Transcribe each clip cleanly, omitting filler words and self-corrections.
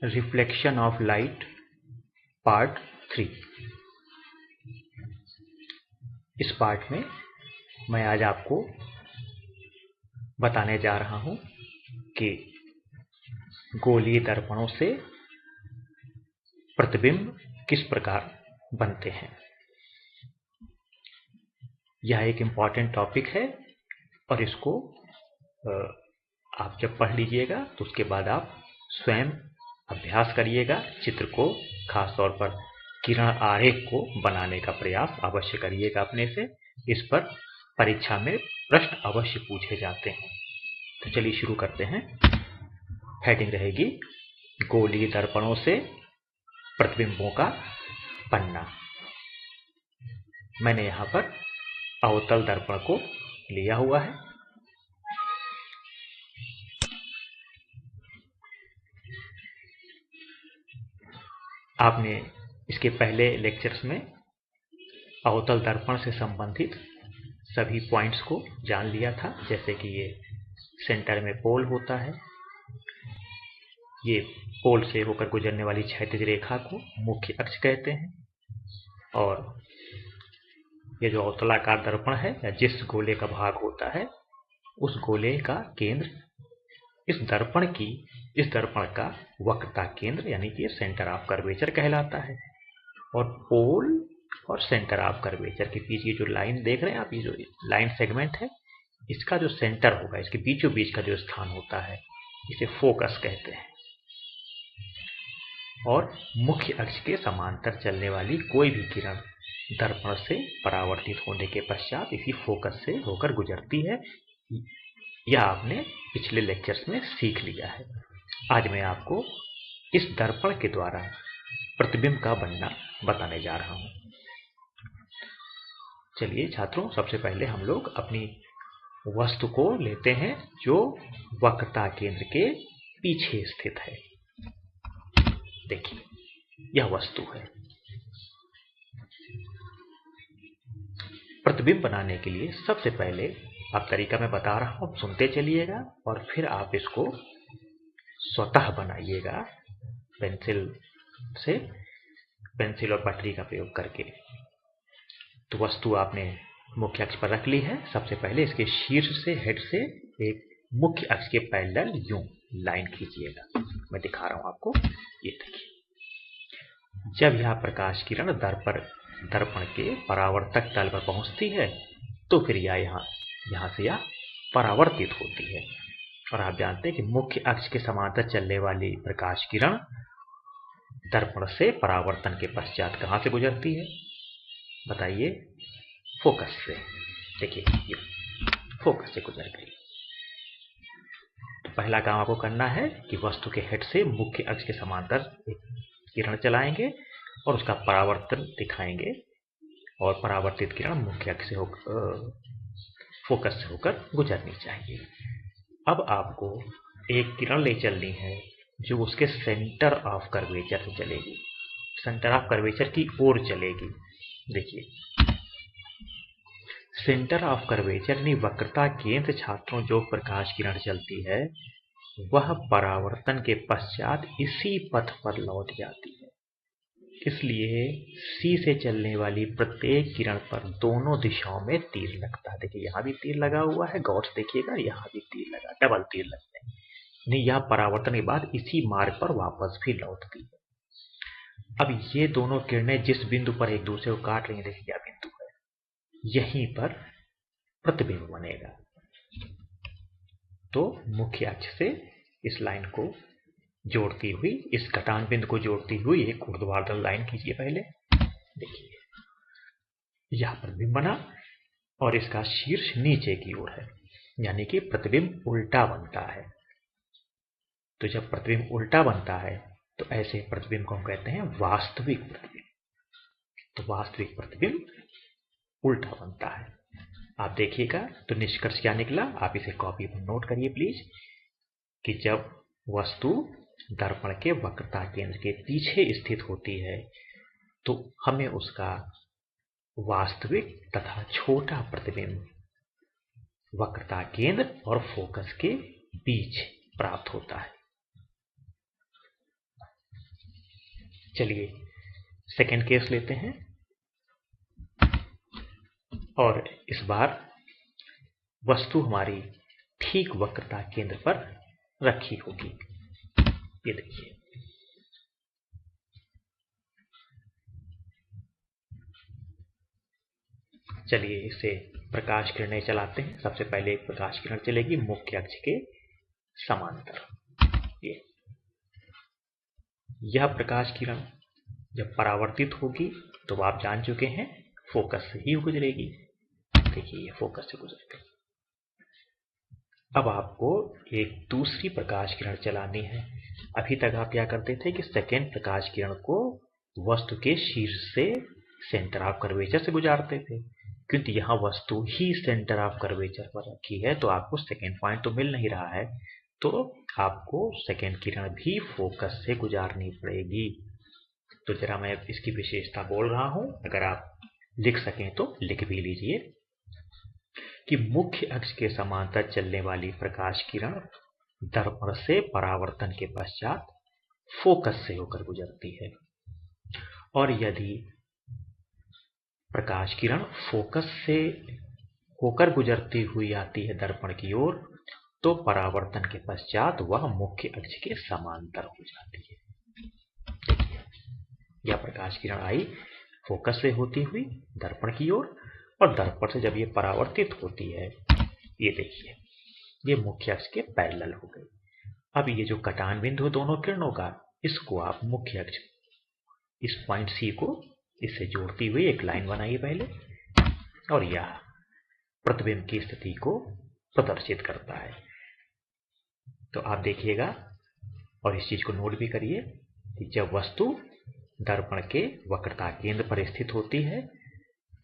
Reflection of light part 3। इस part में मैं आज आपको बताने जा रहा हूं कि गोलीय दर्पणों से प्रतिबिंब किस प्रकार बनते हैं। यह एक इम्पॉर्टेंट टॉपिक है और इसको आप जब पढ़ लीजिएगा तो उसके बाद आप स्वयं अभ्यास करिएगा। चित्र को, खास तौर पर किरण आरेख को बनाने का प्रयास अवश्य करिएगा अपने से। इस पर परीक्षा में प्रश्न अवश्य पूछे जाते हैं। तो चलिए शुरू करते हैं। हेडिंग रहेगी गोलीय दर्पणों से प्रतिबिंबों का बनना। मैंने यहां पर अवतल दर्पण को लिया हुआ है। आपने इसके पहले लेक्चर्स में अवतल दर्पण से संबंधित सभी पॉइंट्स को जान लिया था, जैसे कि ये सेंटर में पोल होता है, ये पोल से होकर गुजरने वाली क्षैतिज रेखा को मुख्य अक्ष कहते हैं, और ये जो अवतलाकार दर्पण है या जिस गोले का भाग होता है उस गोले का केंद्र इस दर्पण का वक्रता केंद्र यानी कि सेंटर ऑफ कर्वेचर कहलाता है। और पोल और सेंटर ऑफ कर्वेचर के बीच ये जो लाइन देख रहे हैं आप, ये जो लाइन सेगमेंट है, इसका जो सेंटर होगा, इसके बीचों बीच का जो स्थान होता है, इसे फोकस कहते हैं। और मुख्य अक्ष के समांतर चलने वाली कोई भी किरण दर्पण से परावर्तित होने के पश्चात इसी फोकस से होकर गुजरती है। यह आपने पिछले लेक्चर्स में सीख लिया है। आज मैं आपको इस दर्पण के द्वारा प्रतिबिंब का बनना बताने जा रहा हूं। चलिए छात्रों, सबसे पहले हम लोग अपनी वस्तु को लेते हैं जो वक्रता केंद्र के पीछे स्थित है। देखिए, यह वस्तु है। प्रतिबिंब बनाने के लिए सबसे पहले आप तरीका मैं बता रहा हूं, सुनते चलिएगा और फिर आप इसको स्वतः बनाइएगा पेंसिल और पटरी का प्रयोग करके। तो वस्तु आपने मुख्य अक्ष पर रख ली है। सबसे पहले इसके शीर्ष से, हेड से एक मुख्य अक्ष के पैरेलल यूं लाइन खींचिएगा। मैं दिखा रहा हूं आपको, ये देखिए। जब यह प्रकाश किरण दर्पण के परावर्तक तल पर पहुंचती है तो फिर यहां से यह परावर्तित होती है। और आप जानते हैं कि मुख्य अक्ष के समांतर चलने वाली प्रकाश किरण दर्पण से परावर्तन के पश्चात कहां से गुजरती है बताइए? फोकस से। देखिए, ये फोकस से गुजर गई। तो पहला काम आपको करना है कि वस्तु के हेड से मुख्य अक्ष के समांतर एक किरण चलाएंगे और उसका परावर्तन दिखाएंगे, और परावर्तित किरण मुख्य अक्ष से फोकस से होकर गुजरनी चाहिए। अब आपको एक किरण ले चलनी है जो उसके सेंटर ऑफ कर्वेचर से चलेगी, सेंटर ऑफ कर्वेचर की ओर चलेगी। देखिए, सेंटर ऑफ कर्वेचर यानी वक्रता केंद्र छात्रों जो प्रकाश किरण चलती है वह परावर्तन के पश्चात इसी पथ पर लौट जाती है। इसलिए सी से चलने वाली प्रत्येक किरण पर दोनों दिशाओं में तीर लगता है। देखिए, यहां भी तीर लगा हुआ है, गौर से देखिएगा, यहां भी तीर लगा, डबल तीर लगते हैं। नहीं, यह परावर्तन के बाद इसी मार्ग पर वापस भी लौटती है। अब ये दोनों किरणें जिस बिंदु पर एक दूसरे को काट रही हैं, देखिए क्या बिंदु है, यहीं पर प्रतिबिंब बनेगा। तो मुख्य अक्ष से इस लाइन को जोड़ती हुई, इस घटान बिंदु को जोड़ती हुई एक ऊर्ध्वाधर लाइन खींचिए पहले। देखिए, यहां प्रतिबिंब बना और इसका शीर्ष नीचे की ओर है, यानी कि प्रतिबिंब उल्टा बनता है। तो जब प्रतिबिंब उल्टा बनता है तो ऐसे प्रतिबिंब को हम कहते हैं वास्तविक प्रतिबिंब। तो वास्तविक प्रतिबिंब उल्टा बनता है। आप देखिएगा तो निष्कर्ष क्या निकला, आप इसे कॉपी पर नोट करिए प्लीज, कि जब वस्तु दर्पण के वक्रता केंद्र के पीछे स्थित होती है तो हमें उसका वास्तविक तथा छोटा प्रतिबिंब वक्रता केंद्र और फोकस के बीच प्राप्त होता है। चलिए सेकेंड केस लेते हैं और इस बार वस्तु हमारी ठीक वक्रता केंद्र पर रखी होगी। ये देखिए, चलिए इसे प्रकाश किरणें चलाते हैं। सबसे पहले एक प्रकाश किरण चलेगी मुख्य अक्ष के समांतर। यह प्रकाश किरण जब परावर्तित होगी तो आप जान चुके हैं फोकस से ही गुजरेगी। देखिए ये फोकस से गुजर गई। अब आपको एक दूसरी प्रकाश किरण चलानी है। अभी तक आप क्या करते थे कि सेकेंड प्रकाश किरण को वस्तु के शीर्ष से सेंटर ऑफ कर्वेचर से गुजारते थे, क्योंकि यहाँ वस्तु ही सेंटर ऑफ कर्वेचर पर रखी है तो आपको सेकेंड पॉइंट तो मिल नहीं रहा है, तो आपको सेकेंड किरण भी फोकस से गुजारनी पड़ेगी। तो जरा मैं इसकी विशेषता बोल रहा हूं, अगर आप लिख सकें तो लिख भी लीजिए कि मुख्य अक्ष के समांतर चलने वाली प्रकाश किरण दर्पण से परावर्तन के पश्चात फोकस से होकर गुजरती है, और यदि प्रकाश किरण फोकस से होकर गुजरती हुई आती है दर्पण की ओर, तो परावर्तन के पश्चात वह मुख्य अक्ष के समांतर हो जाती है। देखिए, यह प्रकाश किरण आई फोकस से होती हुई दर्पण की ओर, और दर्पण से जब ये परावर्तित होती है, ये देखिए ये मुख्य अक्ष के पैरेलल हो गई। अब ये जो कटान बिंदु दोनों किरणों का, इसको आप मुख्य अक्ष, इस पॉइंट सी को इससे जोड़ती हुई एक लाइन बनाइए पहले, और यह प्रतिबिंब की स्थिति को प्रदर्शित करता है। तो आप देखिएगा और इस चीज को नोट भी करिए कि जब वस्तु दर्पण के वक्रता केंद्र पर स्थित होती है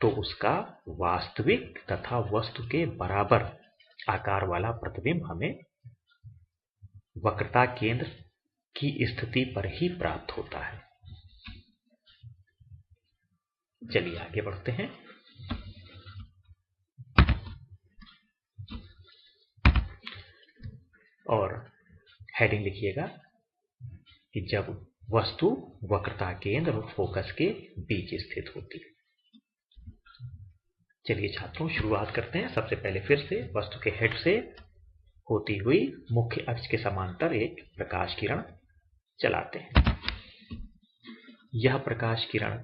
तो उसका वास्तविक तथा वस्तु के बराबर आकार वाला प्रतिबिंब हमें वक्रता केंद्र की स्थिति पर ही प्राप्त होता है। चलिए आगे बढ़ते हैं। और हेडिंग लिखिएगा कि जब वस्तु वक्रता केंद्र और फोकस के बीच स्थित होती है। चलिए छात्रों शुरुआत करते हैं। सबसे पहले फिर से वस्तु के हेड से होती हुई मुख्य अक्ष के समांतर एक प्रकाश किरण चलाते हैं। यह प्रकाश किरण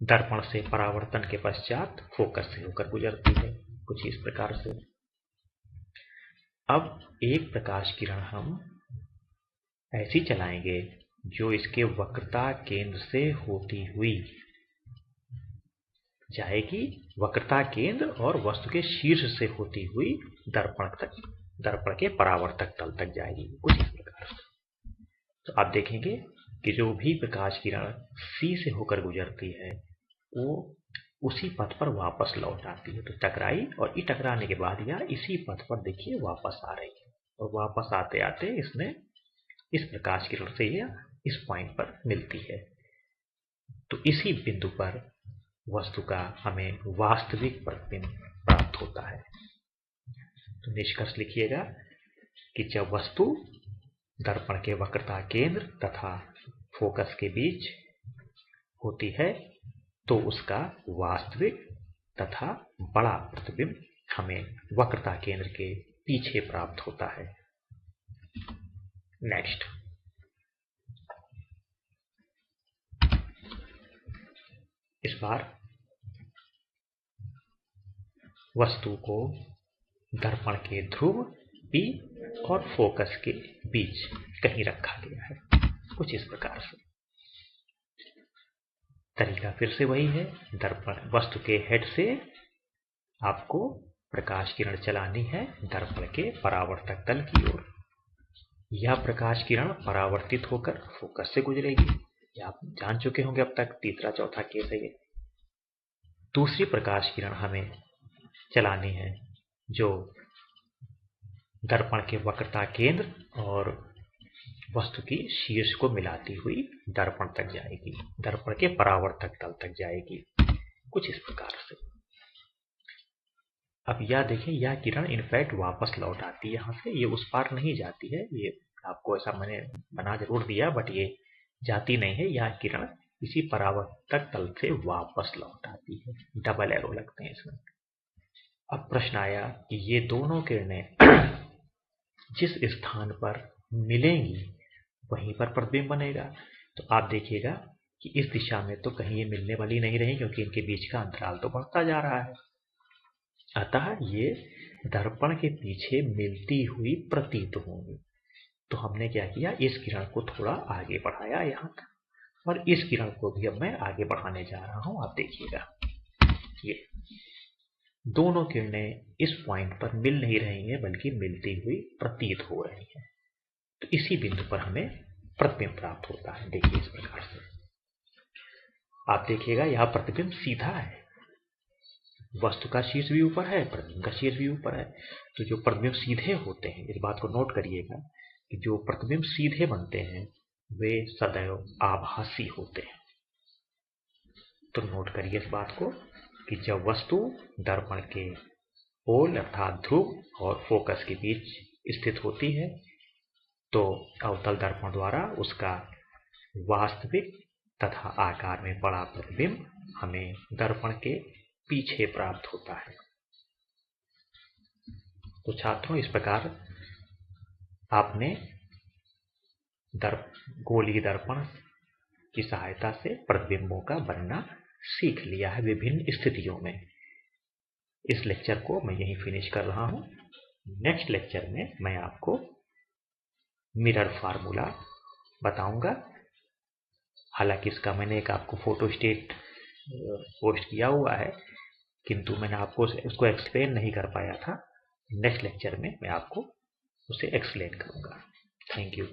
दर्पण से परावर्तन के पश्चात फोकस से होकर गुजरती है कुछ इस प्रकार से। अब एक प्रकाश किरण हम ऐसी चलाएंगे जो इसके वक्रता केंद्र से होती हुई जाएगी, वक्रता केंद्र और वस्तु के शीर्ष से होती हुई दर्पण के परावर्तक तल तक जाएगी कुछ इस प्रकार से। तो आप देखेंगे कि जो भी प्रकाश किरण सी से होकर गुजरती है वो उसी पथ पर वापस लौट आती है। तो टकराई और ई टकराने के बाद यह इसी पथ पर देखिए वापस आ रही है, और वापस आते आते इसमें इस प्रकाश किरण से यह इस पॉइंट पर मिलती है। तो इसी बिंदु पर वस्तु का हमें वास्तविक प्रतिबिंब प्राप्त होता है। तो निष्कर्ष लिखिएगा कि जब वस्तु दर्पण के वक्रता केंद्र तथा फोकस के बीच होती है तो उसका वास्तविक तथा बड़ा प्रतिबिंब हमें वक्रता केंद्र के पीछे प्राप्त होता है। नेक्स्ट, इस बार वस्तु को दर्पण के ध्रुव P और फोकस के बीच कहीं रखा गया है कुछ इस प्रकार से। तरीका फिर से वही है, दर्पण वस्तु के हेड से आपको प्रकाश किरण चलानी है दर्पण के परावर्तक तल की ओर। यह प्रकाश किरण परावर्तित होकर फोकस से गुजरेगी, यह आप जान चुके होंगे अब तक। तीसरा चौथा केस है ये। दूसरी प्रकाश किरण हमें चलानी है जो दर्पण के वक्रता केंद्र और वस्तु की शीर्ष को मिलाती हुई दर्पण तक जाएगी, दर्पण के परावर्तक तल तक जाएगी कुछ इस प्रकार से। अब यह देखें, यह किरण इनफैक्ट वापस लौट आती है यहां से, ये उस पार नहीं जाती है। ये आपको ऐसा मैंने बना जरूर दिया, बट ये जाती नहीं है, यह किरण इसी परावर्तक तल से वापस लौट आती है। डबल एरो लगते हैं इसमें। अब प्रश्न आया कि ये दोनों किरणें जिस स्थान पर मिलेंगी वहीं पर प्रतिबिंब बनेगा। तो आप देखिएगा कि इस दिशा में तो कहीं ये मिलने वाली नहीं रही, क्योंकि इनके बीच का अंतराल तो बढ़ता जा रहा है। अतः ये दर्पण के पीछे मिलती हुई प्रतीत होंगी। तो हमने क्या किया, इस किरण को थोड़ा आगे बढ़ाया यहाँ तक, और इस किरण को भी अब मैं आगे बढ़ाने जा रहा हूं। आप देखिएगा ये दोनों किरणें इस पॉइंट पर मिल नहीं रही हैं, बल्कि मिलती हुई प्रतीत हो रही हैं। तो इसी बिंदु पर हमें प्रतिबिंब प्राप्त होता है। देखिए इस प्रकार से आप देखिएगा यहां प्रतिबिंब सीधा है, वस्तु का शीर्ष भी ऊपर है, प्रतिबिंब का शीर्ष भी ऊपर है। तो जो प्रतिबिंब सीधे होते हैं, इस बात को नोट करिएगा कि जो प्रतिबिंब सीधे बनते हैं वे सदैव आभासी होते हैं। तो नोट करिए इस बात को कि जब वस्तु दर्पण के पोल अर्थात ध्रुव और फोकस के बीच स्थित होती है तो अवतल दर्पण द्वारा उसका वास्तविक तथा आकार में बड़ा प्रतिबिंब हमें दर्पण के पीछे प्राप्त होता है। तो छात्रों, इस प्रकार आपने गोलीय दर्पण की सहायता से प्रतिबिंबों का बनना सीख लिया है विभिन्न स्थितियों में। इस लेक्चर को मैं यहीं फिनिश कर रहा हूं। नेक्स्ट लेक्चर में मैं आपको मिरर फार्मूला बताऊंगा। हालांकि इसका मैंने एक आपको फोटोस्टेट पोस्ट किया हुआ है, किंतु मैंने आपको उसको एक्सप्लेन नहीं कर पाया था। नेक्स्ट लेक्चर में मैं आपको उसे एक्सप्लेन करूंगा। Thank you.